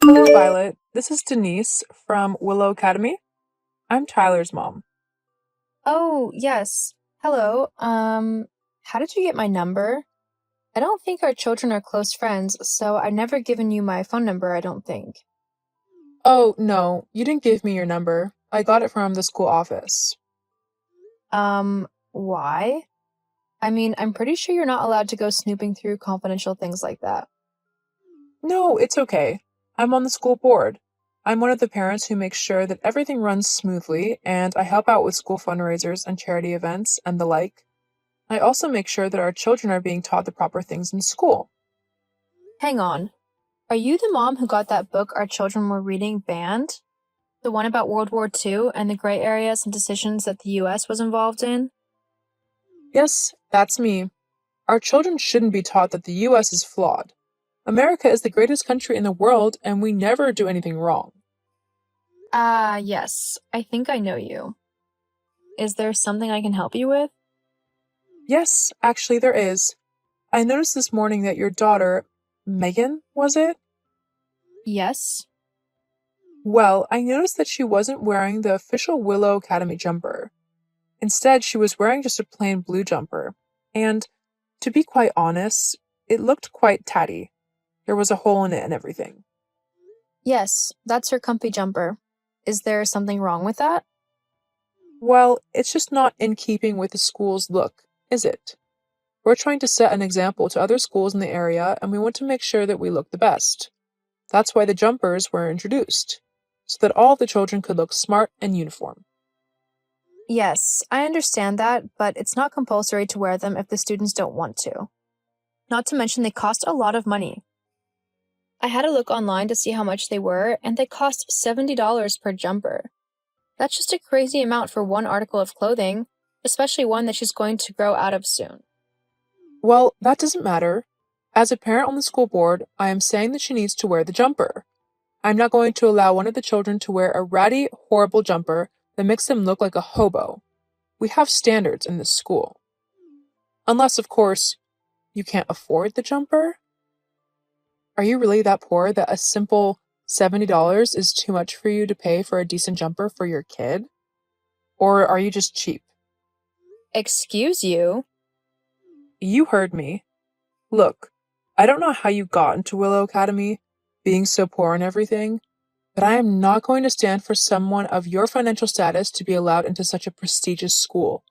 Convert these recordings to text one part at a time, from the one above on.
Hello, Violet. This is Denise from Willow Academy. I'm Tyler's mom. Oh, yes. Hello. How did you get my number? I don't think our children are close friends, so I've never given you my phone number, I don't think. Oh, no, you didn't give me your number. I got it from the school office. Why? I mean, I'm pretty sure you're not allowed to go snooping through confidential things like that. No, it's okay. I'm on the school board. I'm one of the parents who makes sure that everything runs smoothly, and I help out with school fundraisers and charity events and the like. I also make sure that our children are being taught the proper things in school. Hang on. Are you the mom who got that book our children were reading banned? The one about World War II and the gray areas and decisions that the US was involved in? Yes, that's me. Our children shouldn't be taught that the US is flawed. America is the greatest country in the world, and we never do anything wrong. Yes. I think I know you. Is there something I can help you with? Yes, actually, there is. I noticed this morning that your daughter, Megan, was it? Yes. Well, I noticed that she wasn't wearing the official Willow Academy jumper. Instead, she was wearing just a plain blue jumper. And, to be quite honest, it looked quite tatty. There was a hole in it and everything. Yes, that's her comfy jumper. Is there something wrong with that? Well, it's just not in keeping with the school's look, is it? We're trying to set an example to other schools in the area, and we want to make sure that we look the best. That's why the jumpers were introduced, so that all the children could look smart and uniform. Yes, I understand that, but it's not compulsory to wear them if the students don't want to. Not to mention they cost a lot of money. I had a look online to see how much they were, and they cost $70 per jumper. That's just a crazy amount for one article of clothing, especially one that she's going to grow out of soon. Well, that doesn't matter. As a parent on the school board, I am saying that she needs to wear the jumper. I'm not going to allow one of the children to wear a ratty, horrible jumper that makes them look like a hobo. We have standards in this school. Unless, of course, you can't afford the jumper? Are you really that poor that a simple $70 is too much for you to pay for a decent jumper for your kid? Or are you just cheap? Excuse you? You heard me. Look, I don't know how you got into Willow Academy, being so poor and everything, but I am not going to stand for someone of your financial status to be allowed into such a prestigious school.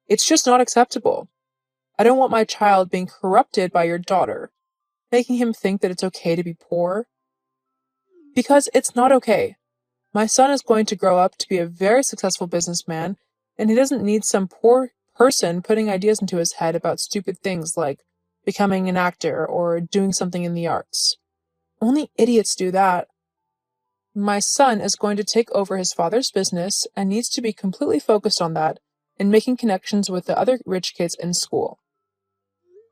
It's just not acceptable. I don't want my child being corrupted by your daughter, making him think that it's okay to be poor. Because it's not okay. My son is going to grow up to be a very successful businessman, and he doesn't need some poor person putting ideas into his head about stupid things like becoming an actor or doing something in the arts. Only idiots do that. My son is going to take over his father's business and needs to be completely focused on that and making connections with the other rich kids in school.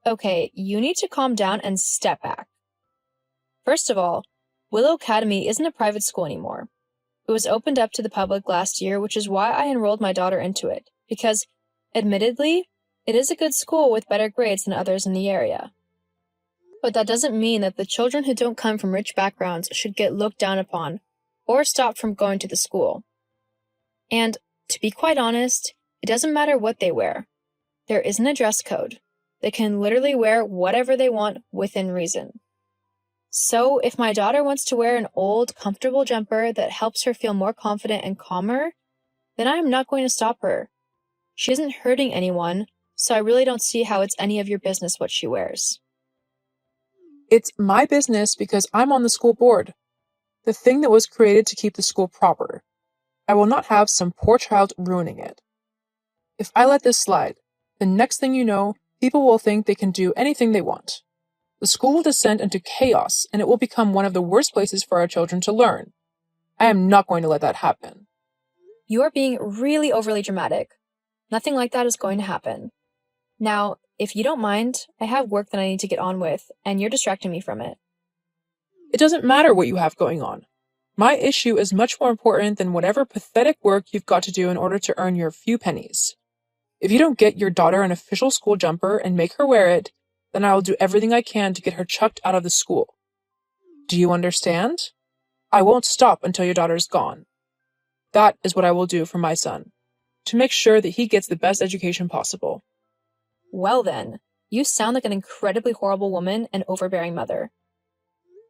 Okay, you need to calm down and step back. First of all, Willow Academy isn't a private school anymore. It was opened up to the public last year, which is why I enrolled my daughter into it, because, admittedly, it is a good school with better grades than others in the area. But that doesn't mean that the children who don't come from rich backgrounds should get looked down upon or stopped from going to the school. And, to be quite honest, it doesn't matter what they wear. There isn't a dress code. They can literally wear whatever they want within reason. So, if my daughter wants to wear an old, comfortable jumper that helps her feel more confident and calmer, then I am not going to stop her. She isn't hurting anyone, so I really don't see how it's any of your business what she wears. It's my business because I'm on the school board, the thing that was created to keep the school proper. I will not have some poor child ruining it. If I let this slide, the next thing you know, people will think they can do anything they want. The school will descend into chaos, and it will become one of the worst places for our children to learn. I am not going to let that happen. You are being really overly dramatic. Nothing like that is going to happen. Now, if you don't mind, I have work that I need to get on with, and you're distracting me from it. It doesn't matter what you have going on. My issue is much more important than whatever pathetic work you've got to do in order to earn your few pennies. If you don't get your daughter an official school jumper and make her wear it, then I will do everything I can to get her chucked out of the school. Do you understand? I won't stop until your daughter's gone. That is what I will do for my son, to make sure that he gets the best education possible. Well then, you sound like an incredibly horrible woman and overbearing mother.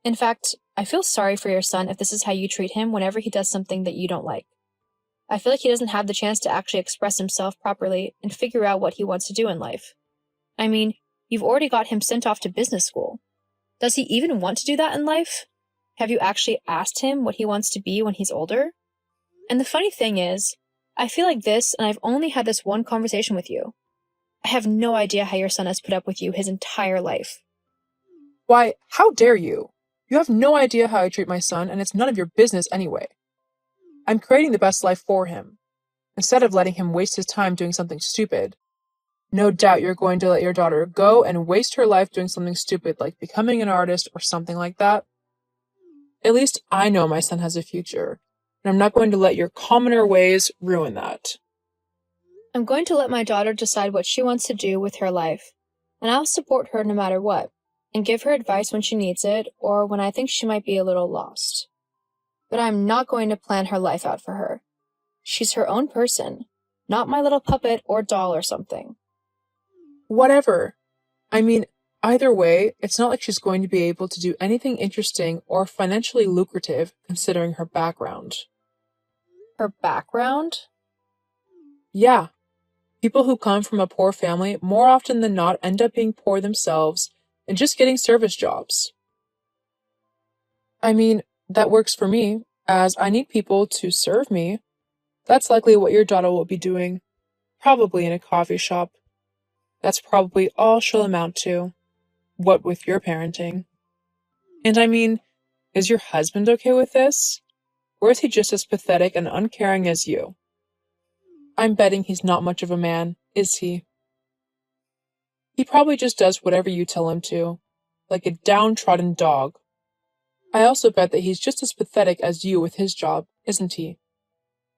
In fact, I feel sorry for your son if this is how you treat him whenever he does something that you don't like. I feel like he doesn't have the chance to actually express himself properly and figure out what he wants to do in life. I mean, you've already got him sent off to business school. Does he even want to do that in life? Have you actually asked him what he wants to be when he's older? And the funny thing is, I feel like this, and I've only had this one conversation with you. I have no idea how your son has put up with you his entire life. Why, how dare you? You have no idea how I treat my son, and it's none of your business anyway. I'm creating the best life for him, instead of letting him waste his time doing something stupid. No doubt you're going to let your daughter go and waste her life doing something stupid like becoming an artist or something like that. At least I know my son has a future, and I'm not going to let your commoner ways ruin that. I'm going to let my daughter decide what she wants to do with her life, and I'll support her no matter what, and give her advice when she needs it or when I think she might be a little lost. But I'm not going to plan her life out for her. She's her own person, not my little puppet or doll or something. Whatever. I mean, either way, it's not like she's going to be able to do anything interesting or financially lucrative considering her background. Her background? Yeah. People who come from a poor family more often than not end up being poor themselves and just getting service jobs. I mean, that works for me, as I need people to serve me. That's likely what your daughter will be doing, probably in a coffee shop. That's probably all she'll amount to, what with your parenting. And I mean, is your husband okay with this? Or is he just as pathetic and uncaring as you? I'm betting he's not much of a man, is he? He probably just does whatever you tell him to, like a downtrodden dog. I also bet that he's just as pathetic as you with his job, isn't he?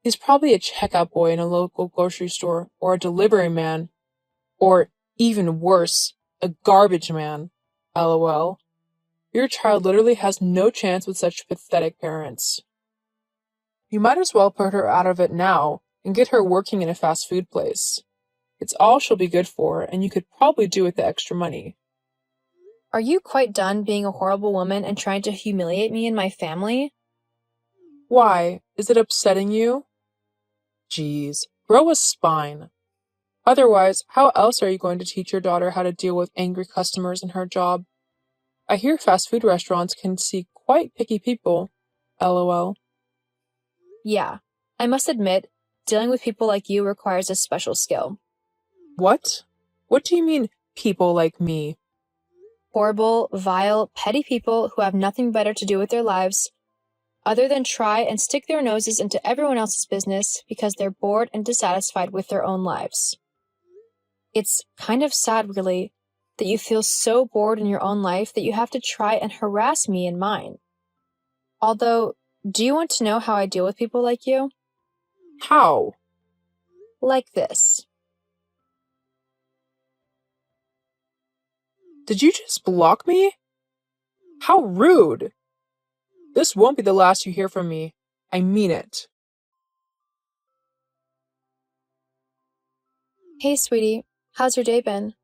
He's probably a checkout boy in a local grocery store, or a delivery man, or, even worse, a garbage man. LOL. Your child literally has no chance with such pathetic parents. You might as well put her out of it now and get her working in a fast food place. It's all she'll be good for, and you could probably do with the extra money. Are you quite done being a horrible woman and trying to humiliate me and my family? Why? Is it upsetting you? Geez, grow a spine. Otherwise, how else are you going to teach your daughter how to deal with angry customers in her job? I hear fast food restaurants can see quite picky people. LOL. Yeah, I must admit, dealing with people like you requires a special skill. What? What do you mean, people like me? Horrible, vile, petty people who have nothing better to do with their lives other than try and stick their noses into everyone else's business because they're bored and dissatisfied with their own lives. It's kind of sad, really, that you feel so bored in your own life that you have to try and harass me in mine. Although, do you want to know how I deal with people like you? How? Like this. Did you just block me? How rude! This won't be the last you hear from me. I mean it. Hey, sweetie, how's your day been?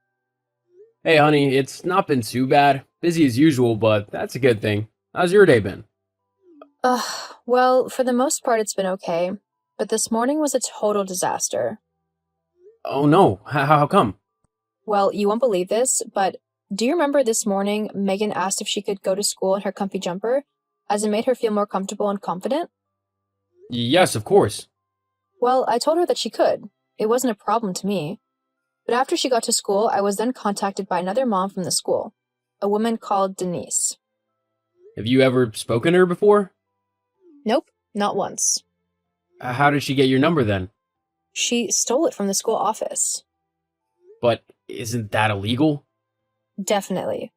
Hey, honey, it's not been too bad. Busy as usual, but that's a good thing. How's your day been? Well, for the most part it's been okay, but this morning was a total disaster. Oh no, how come? Well, you won't believe this, but do you remember this morning Megan asked if she could go to school in her comfy jumper, as it made her feel more comfortable and confident? Yes, of course. Well, I told her that she could. It wasn't a problem to me. But after she got to school, I was then contacted by another mom from the school, a woman called Denise. Have you ever spoken to her before? Nope, not once. How did she get your number then? She stole it from the school office. But isn't that illegal? Definitely.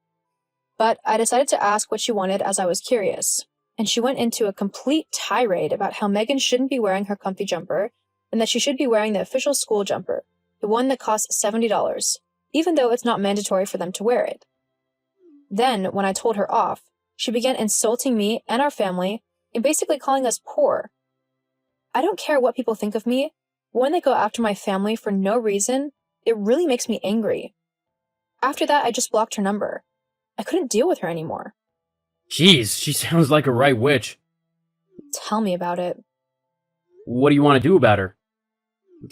But I decided to ask what she wanted as I was curious, and she went into a complete tirade about how Megan shouldn't be wearing her comfy jumper and that she should be wearing the official school jumper, the one that costs $70, even though it's not mandatory for them to wear it. Then, when I told her off, she began insulting me and our family, and basically calling us poor. I don't care what people think of me, but when they go after my family for no reason, it really makes me angry. After that, I just blocked her number. I couldn't deal with her anymore. Jeez, she sounds like a right witch. Tell me about it. What do you want to do about her?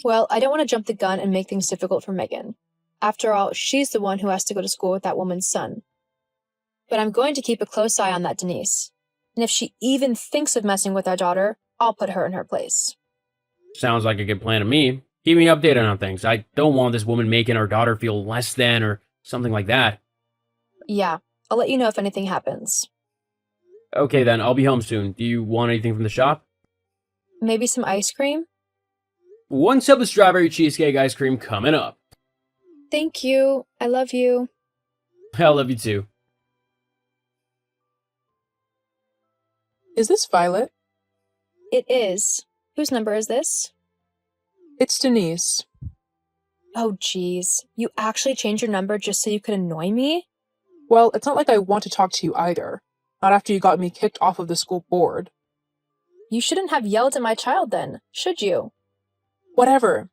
Well, I don't want to jump the gun and make things difficult for Megan. After all, she's the one who has to go to school with that woman's son. But I'm going to keep a close eye on that Denise. And if she even thinks of messing with our daughter, I'll put her in her place. Sounds like a good plan to me. Keep me updated on things. I don't want this woman making our daughter feel less than or something like that. Yeah, I'll let you know if anything happens. Okay then, I'll be home soon. Do you want anything from the shop? Maybe some ice cream? 1 sip of strawberry cheesecake ice cream coming up. Thank you. I love you. I love you too. Is this Violet? It is. Whose number is this? It's Denise. Oh, geez. You actually changed your number just so you could annoy me? Well, it's not like I want to talk to you either. Not after you got me kicked off of the school board. You shouldn't have yelled at my child then, should you? Whatever.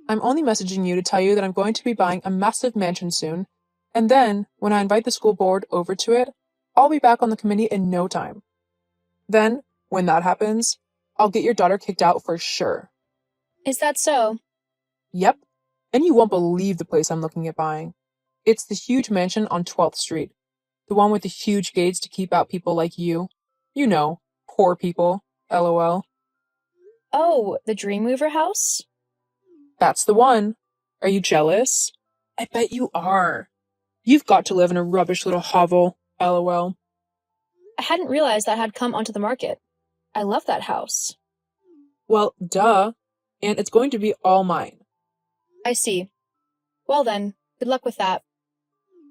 I'm only messaging you to tell you that I'm going to be buying a massive mansion soon, and then, when I invite the school board over to it, I'll be back on the committee in no time. Then, when that happens, I'll get your daughter kicked out for sure. Is that so? Yep. And you won't believe the place I'm looking at buying. It's the huge mansion on 12th Street. The one with the huge gates to keep out people like you. You know, poor people. LOL. Oh, the Dreamweaver house? That's the one. Are you jealous? I bet you are. You've got to live in a rubbish little hovel. LOL. I hadn't realized that had come onto the market. I love that house. Well, duh. And it's going to be all mine. I see. Well then, good luck with that.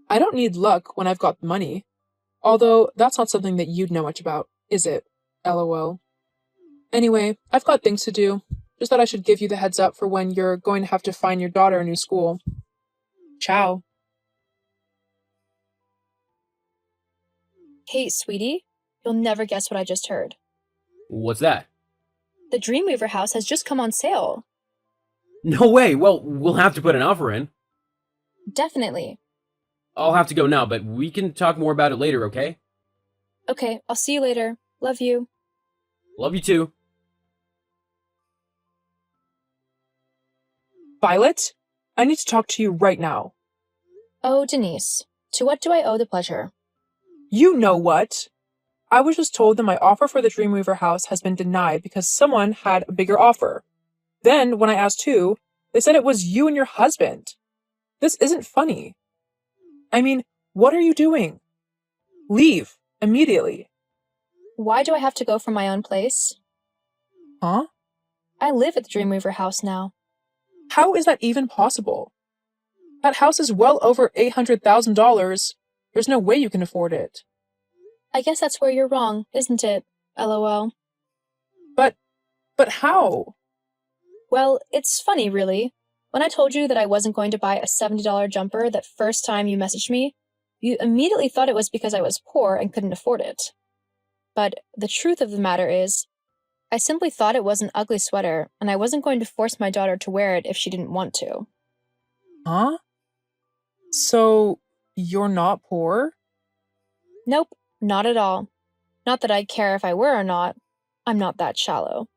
I don't need luck when I've got the money. Although, that's not something that you'd know much about, is it? LOL. Anyway, I've got things to do. Just thought I should give you the heads up for when you're going to have to find your daughter a new school. Ciao. Hey, sweetie, you'll never guess what I just heard. What's that? The Dreamweaver house has just come on sale. No way. Well, we'll have to put an offer in. Definitely. I'll have to go now, but we can talk more about it later, okay? Okay, I'll see you later. Love you. Love you too. Violet, I need to talk to you right now. Oh, Denise, to what do I owe the pleasure? You know what? I was just told that my offer for the Dreamweaver house has been denied because someone had a bigger offer. Then, when I asked who, they said it was you and your husband. This isn't funny. I mean, what are you doing? Leave, immediately. Why do I have to go from my own place? Huh? I live at the Dreamweaver house now. How is that even possible? That house is well over $800,000. There's no way you can afford it. I guess that's where you're wrong, isn't it? LOL. But how? Well, it's funny, really. When I told you that I wasn't going to buy a $70 jumper that first time you messaged me, you immediately thought it was because I was poor and couldn't afford it. But the truth of the matter is, I simply thought it was an ugly sweater, and I wasn't going to force my daughter to wear it if she didn't want to. Huh? So, you're not poor? Nope, not at all. Not that I'd care if I were or not. I'm not that shallow.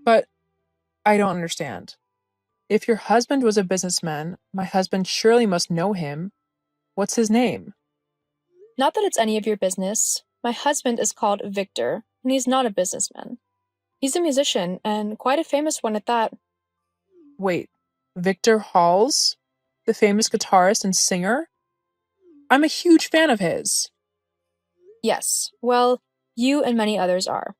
But I don't understand. If your husband was a businessman, my husband surely must know him. What's his name? Not that it's any of your business. My husband is called Victor, and he's not a businessman. He's a musician, and quite a famous one at that. Wait, Victor Halls? The famous guitarist and singer? I'm a huge fan of his. Yes, well, you and many others are.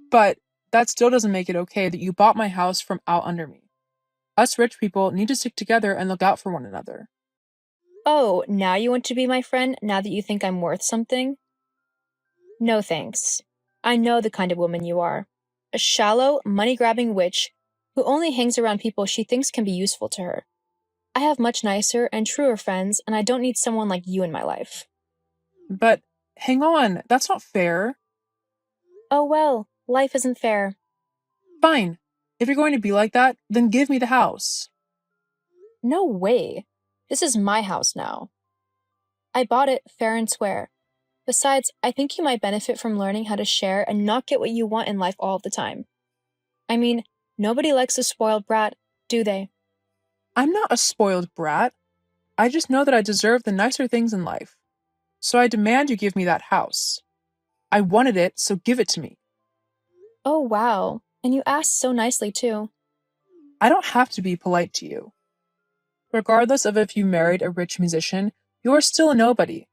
But that still doesn't make it okay that you bought my house from out under me. Us rich people need to stick together and look out for one another. Oh, now you want to be my friend now that you think I'm worth something? No thanks. I know the kind of woman you are. A shallow, money-grabbing witch who only hangs around people she thinks can be useful to her. I have much nicer and truer friends, and I don't need someone like you in my life. But hang on, that's not fair. Oh well, life isn't fair. Fine. If you're going to be like that, then give me the house. No way. This is my house now. I bought it fair and square. Besides, I think you might benefit from learning how to share and not get what you want in life all the time. I mean, nobody likes a spoiled brat, do they? I'm not a spoiled brat. I just know that I deserve the nicer things in life. So I demand you give me that house. I wanted it, so give it to me. Oh wow, and you asked so nicely too. I don't have to be polite to you. Regardless of if you married a rich musician, you're still a nobody.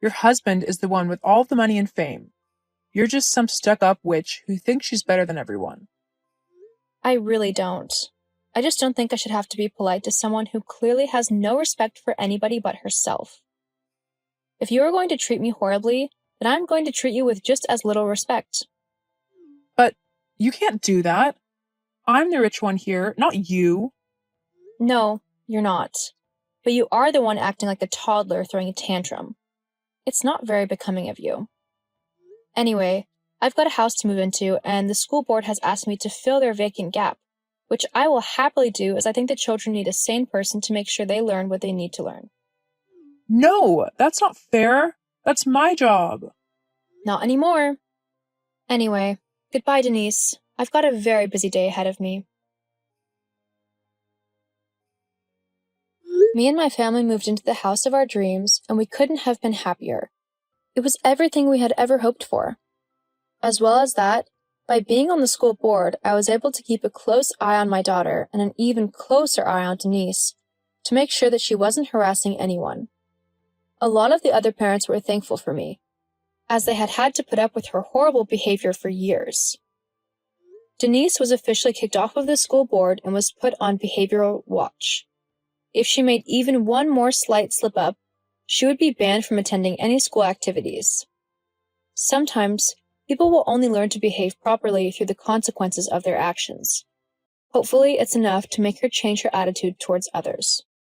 Your husband is the one with all the money and fame. You're just some stuck-up witch who thinks she's better than everyone. I really don't. I just don't think I should have to be polite to someone who clearly has no respect for anybody but herself. If you are going to treat me horribly, then I'm going to treat you with just as little respect. But you can't do that. I'm the rich one here, not you. No, you're not. But you are the one acting like a toddler throwing a tantrum. It's not very becoming of you. Anyway, I've got a house to move into, and the school board has asked me to fill their vacant gap, which I will happily do as I think the children need a sane person to make sure they learn what they need to learn. No, that's not fair. That's my job. Not anymore. Anyway, goodbye, Denise. I've got a very busy day ahead of me. Me and my family moved into the house of our dreams, and we couldn't have been happier. It was everything we had ever hoped for. As well as that, by being on the school board, I was able to keep a close eye on my daughter and an even closer eye on Denise to make sure that she wasn't harassing anyone. A lot of the other parents were thankful for me, as they had to put up with her horrible behavior for years. Denise was officially kicked off of the school board and was put on behavioral watch. If she made even one more slight slip-up, she would be banned from attending any school activities. Sometimes, people will only learn to behave properly through the consequences of their actions. Hopefully, it's enough to make her change her attitude towards others.